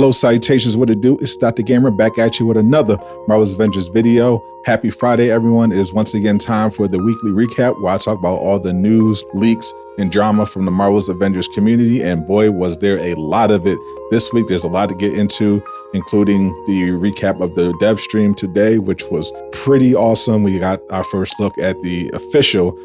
Hello, salutations, what it do? It's Dr. Gamer back at you with another Marvel's Avengers video. Happy Friday, everyone. It is once again time for the weekly recap where I talk about all the news, leaks, and drama from the Marvel's Avengers community. And boy, was there a lot of it this week. There's a lot to get into, including the recap of the dev stream today, which was pretty awesome. We got our first look at the official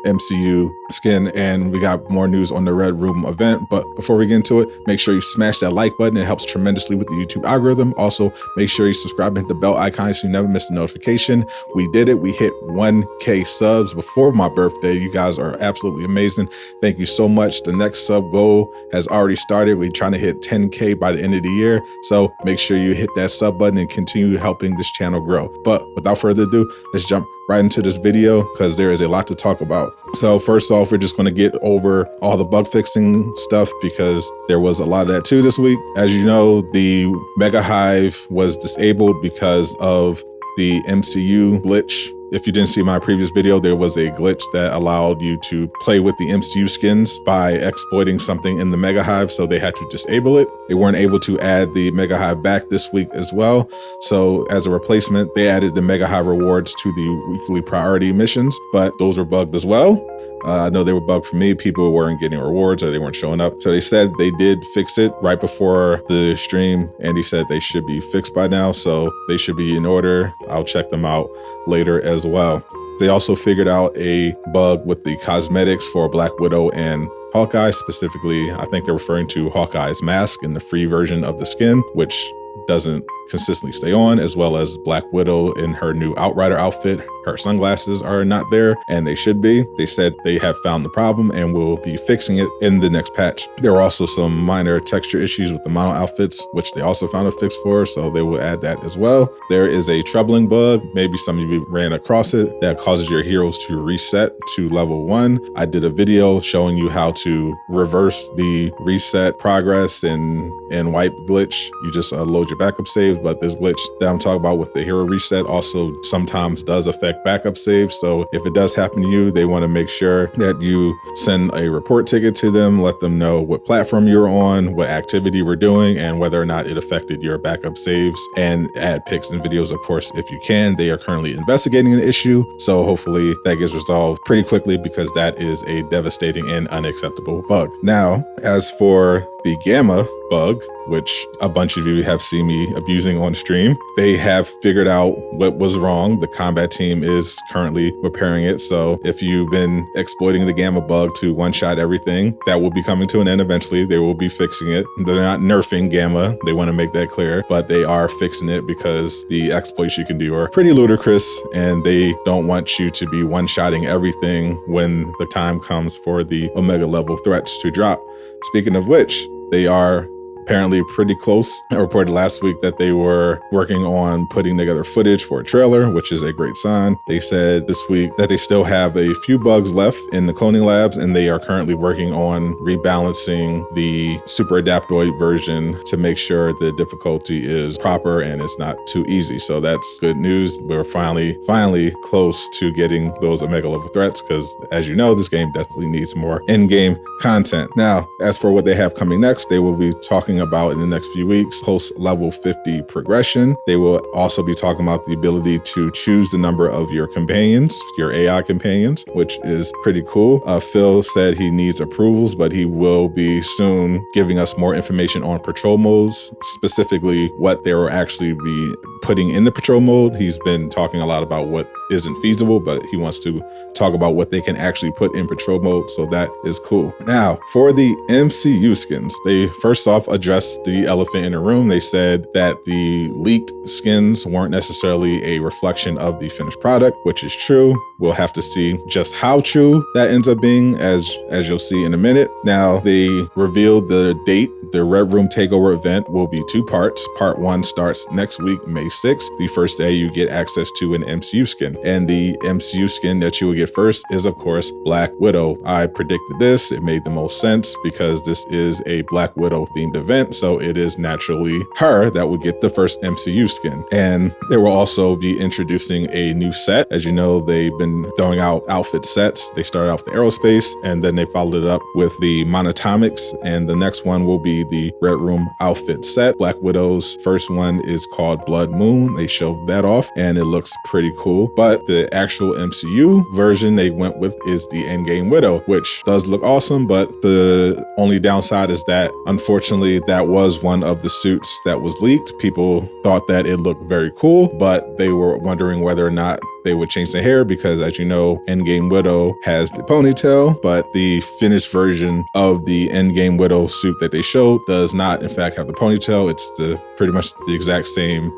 MCU skin, and we got more news on the Red Room event. But before we get into it, make sure you smash that like button. It helps tremendously with the YouTube algorithm. Also, make sure you subscribe and hit the bell icon so you never miss a notification. We did it. We hit 1K subs before my birthday. You guys are absolutely amazing. Thank you so much. The next sub goal has already started. We're trying to hit 10K by the end of the year. So make sure you hit that sub button and continue helping this channel grow. But without further ado, let's jump right into this video because there is a lot to talk about. So first off, we're just going to get over all the bug fixing stuff because there was a lot of that too this week. As you know, the Mega Hive was disabled because of the MCU glitch. If you didn't see my previous video, there was a glitch that allowed you to play with the MCU skins by exploiting something in the Mega Hive, so they had to disable it. They weren't able to add the Mega Hive back this week as well. So as a replacement, they added the Mega Hive rewards to the weekly priority missions, but those were bugged as well. I know they were bugged for me. People weren't getting rewards or they weren't showing up. So they said they did fix it right before the stream. Andy said they should be fixed by now, so they should be in order. I'll check them out later as well. They also figured out a bug with the cosmetics for Black Widow and Hawkeye. Specifically, I think they're referring to Hawkeye's mask in the free version of the skin, which doesn't consistently stay on, as well as Black Widow in her new Outrider outfit. Her sunglasses are not there, and they should be. They said they have found the problem and will be fixing it in the next patch. There were also some minor texture issues with the mono outfits, which they also found a fix for, so they will add that as well. There is a troubling bug, maybe some of you ran across it, that causes your heroes to reset to level 1. I did a video showing you how to reverse the reset progress and wipe glitch. You just load your backup saves, but this glitch that I'm talking about with the hero reset also sometimes does affect backup saves. So if it does happen to you, they want to make sure that you send a report ticket to them, let them know what platform you're on, what activity we're doing, and whether or not it affected your backup saves, and add pics and videos, of course, if you can. They are currently investigating the issue, so hopefully that gets resolved pretty quickly because that is a devastating and unacceptable bug. Now, as for the Gamma bug, which a bunch of you have seen me abusing on stream, they have figured out what was wrong. The combat team is currently repairing it. So if you've been exploiting the Gamma bug to one-shot everything, that will be coming to an end eventually. They will be fixing it. They're not nerfing Gamma. They want to make that clear, but they are fixing it because the exploits you can do are pretty ludicrous and they don't want you to be one-shotting everything when the time comes for the Omega level threats to drop. Speaking of which, they are apparently pretty close. I reported last week that they were working on putting together footage for a trailer, which is a great sign. They said this week that they still have a few bugs left in the cloning labs, and they are currently working on rebalancing the Super Adaptoid version to make sure the difficulty is proper and it's not too easy. So that's good news. We're finally close to getting those Omega level threats because, as you know, this game definitely needs more in-game content. Now, as for what they have coming next, they will be talking about in the next few weeks post level 50 progression. They will also be talking about the ability to choose the number of your companions, your AI companions, which is pretty cool. Phil said he needs approvals, but he will be soon giving us more information on patrol modes, specifically what they will actually be putting in the patrol mode. He's been talking a lot about what isn't feasible, but he wants to talk about what they can actually put in patrol mode, so that is cool. Now, for the MCU skins, they first off addressed the elephant in the room. They said that the leaked skins weren't necessarily a reflection of the finished product, which is true. We'll have to see just how true that ends up being, as you'll see in a minute. Now, they revealed the date. The Red Room Takeover event will be 2 parts. Part 1 starts next week, May 6th. The first day you get access to an MCU skin. skin. And the MCU skin that you will get first is, of course, Black Widow. I predicted this. It made the most sense because this is a Black Widow themed event. So it is naturally her that would get the first MCU skin. And they will also be introducing a new set. As you know, they've been throwing out outfit sets. They started off the aerospace and then they followed it up with the monatomics. And the next one will be the Red Room outfit set. Black Widow's first one is called Blood Moon. They showed that off and it looks pretty cool. But the actual MCU version they went with is the Endgame Widow, which does look awesome. But the only downside is that unfortunately that was one of the suits that was leaked. People thought that it looked very cool, but they were wondering whether or not they would change the hair because, as you know, Endgame Widow has the ponytail, but the finished version of the Endgame Widow suit that they showed does not, in fact, have the ponytail. It's pretty much the exact same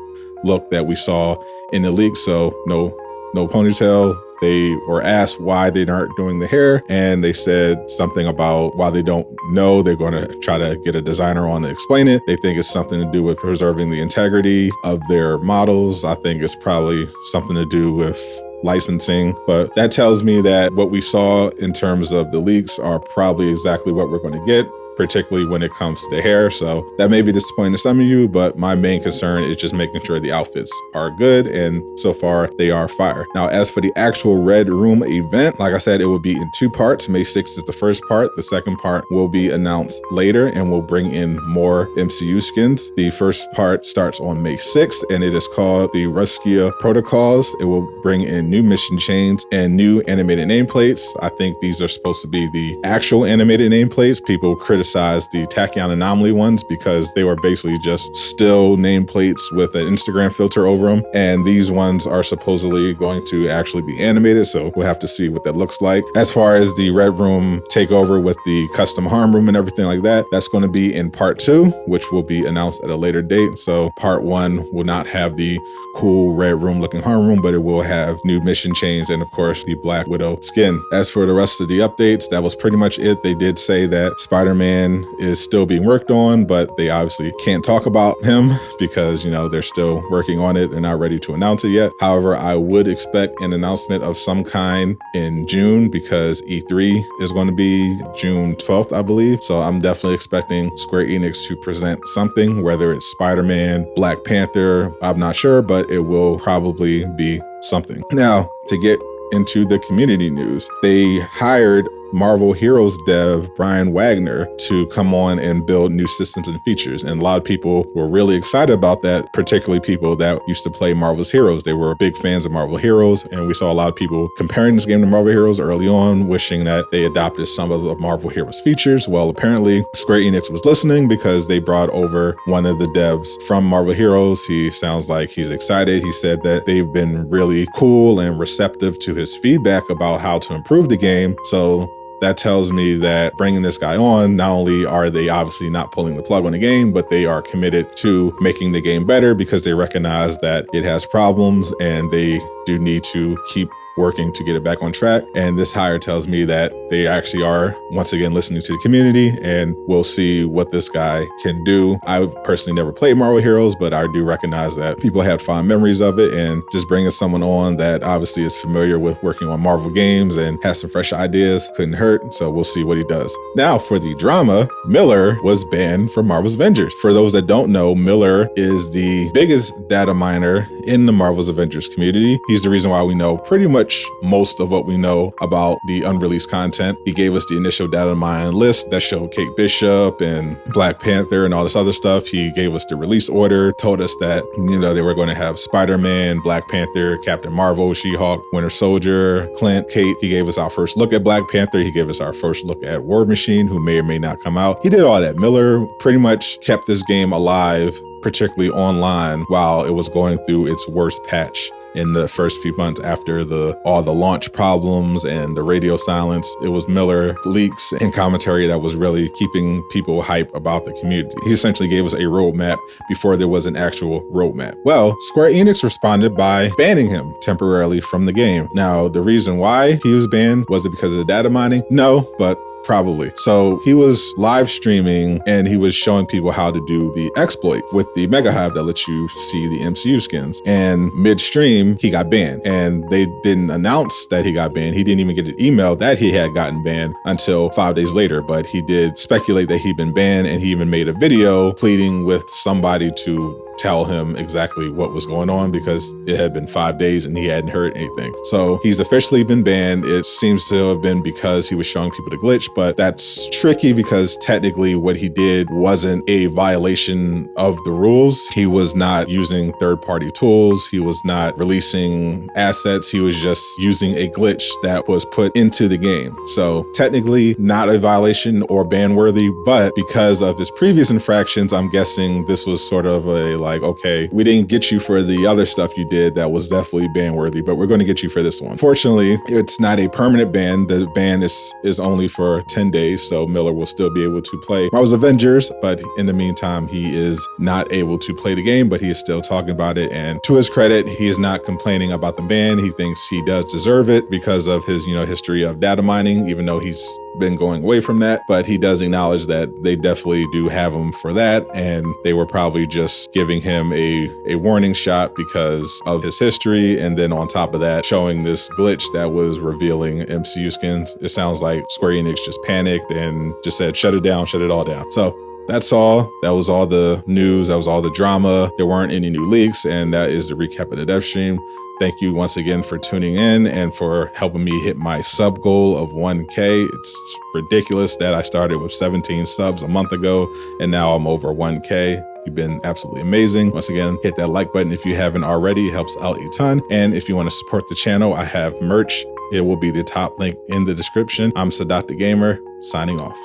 look that we saw in the leak. So no ponytail. They were asked why they aren't doing the hair, and they said something about why they don't know. They're going to try to get a designer on to explain it. They think it's something to do with preserving the integrity of their models. I think it's probably something to do with licensing, but that tells me that what we saw in terms of the leaks are probably exactly what we're going to get, particularly when it comes to the hair. So that may be disappointing to some of you, but my main concern is just making sure the outfits are good, and so far they are fire. Now, as for the actual Red Room event, like I said, it will be in 2 parts. May 6th is the first part. The second part will be announced later and will bring in more MCU skins. The first part starts on May 6th and it is called the Ruskia Protocols. It will bring in new mission chains and new animated nameplates. I think these are supposed to be the actual animated nameplates. People criticize the Tachyon Anomaly ones because they were basically just still nameplates with an Instagram filter over them. And these ones are supposedly going to actually be animated. So we'll have to see what that looks like. As far as the Red Room takeover with the custom harm room and everything like that, that's going to be in part 2, which will be announced at a later date. So part 1 will not have the cool Red Room looking harm room, but it will have new mission chains and of course the Black Widow skin. As for the rest of the updates, that was pretty much it. They did say that Spider-Man is still being worked on, but they obviously can't talk about him because, you know, they're still working on it. They're not ready to announce it yet. However, I would expect an announcement of some kind in June because E3 is going to be June 12th, I believe. So I'm definitely expecting Square Enix to present something, whether it's Spider-Man, Black Panther, I'm not sure, but it will probably be something. Now, to get into the community news, they hired Marvel Heroes dev Brian Wagner to come on and build new systems and features. And a lot of people were really excited about that, particularly people that used to play Marvel's Heroes. They were big fans of Marvel Heroes, and we saw a lot of people comparing this game to Marvel Heroes early on, wishing that they adopted some of the Marvel Heroes features. Well, apparently Square Enix was listening because they brought over one of the devs from Marvel Heroes. He sounds like he's excited. He said that they've been really cool and receptive to his feedback about how to improve the game. So that tells me that bringing this guy on, not only are they obviously not pulling the plug on the game, but they are committed to making the game better because they recognize that it has problems and they do need to keep working to get it back on track. And this hire tells me that they actually are once again listening to the community, and we'll see what this guy can do. I've personally never played Marvel Heroes, but I do recognize that people have fond memories of it, and just bringing someone on that obviously is familiar with working on Marvel games and has some fresh ideas couldn't hurt. So we'll see what he does. Now for the drama, Miller was banned from Marvel's Avengers. For those that don't know, Miller is the biggest data miner in the Marvel's Avengers community. He's the reason why we know pretty much most of what we know about the unreleased content. He gave us the initial data mine list that showed Kate Bishop and Black Panther and all this other stuff. He gave us the release order, told us that, you know, they were going to have Spider-Man, Black Panther, Captain Marvel, She-Hulk, Winter Soldier, Clint, Kate. He gave us our first look at Black Panther. He gave us our first look at War Machine, who may or may not come out. He did all that. Miller pretty much kept this game alive, particularly online, while it was going through its worst patch. In the first few months after all the launch problems and the radio silence, it was Miller leaks and commentary that was really keeping people hype about the community. He essentially gave us a roadmap before there was an actual roadmap. Well, Square Enix responded by banning him temporarily from the game. Now, the reason why he was banned, was it because of the data mining? No, but probably. So he was live streaming and he was showing people how to do the exploit with the Mega Hive that lets you see the MCU skins. And midstream, he got banned, and they didn't announce that he got banned. He didn't even get an email that he had gotten banned until 5 days later, but he did speculate that he'd been banned, and he even made a video pleading with somebody to tell him exactly what was going on because it had been 5 days and he hadn't heard anything. So he's officially been banned. It seems to have been because he was showing people the glitch, but that's tricky because technically what he did wasn't a violation of the rules. He was not using third-party tools. He was not releasing assets. He was just using a glitch that was put into the game. So technically not a violation or ban worthy, but because of his previous infractions, I'm guessing this was sort of a like, okay, we didn't get you for the other stuff you did that was definitely ban worthy, but we're going to get you for this one. Fortunately, it's not a permanent ban. The ban is only for 10 days, so Miller will still be able to play Marvel's Avengers, but in the meantime, he is not able to play the game, but he is still talking about it. And to his credit, he is not complaining about the ban. He thinks he does deserve it because of his, history of data mining, even though he's been going away from that, but he does acknowledge that they definitely do have him for that, and they were probably just giving him a warning shot because of his history, and then on top of that, showing this glitch that was revealing MCU skins. It sounds like Square Enix just panicked and just said, shut it down, shut it all down. So that's all. That was all the news. That was all the drama. There weren't any new leaks, and that is the recap of the dev stream. Thank you once again for tuning in and for helping me hit my sub goal of 1K. It's ridiculous that I started with 17 subs a month ago and now I'm over 1K. You've been absolutely amazing. Once again, hit that like button if you haven't already. It helps out a ton. And if you want to support the channel, I have merch. It will be the top link in the description. I'm Sadat the Gamer, signing off.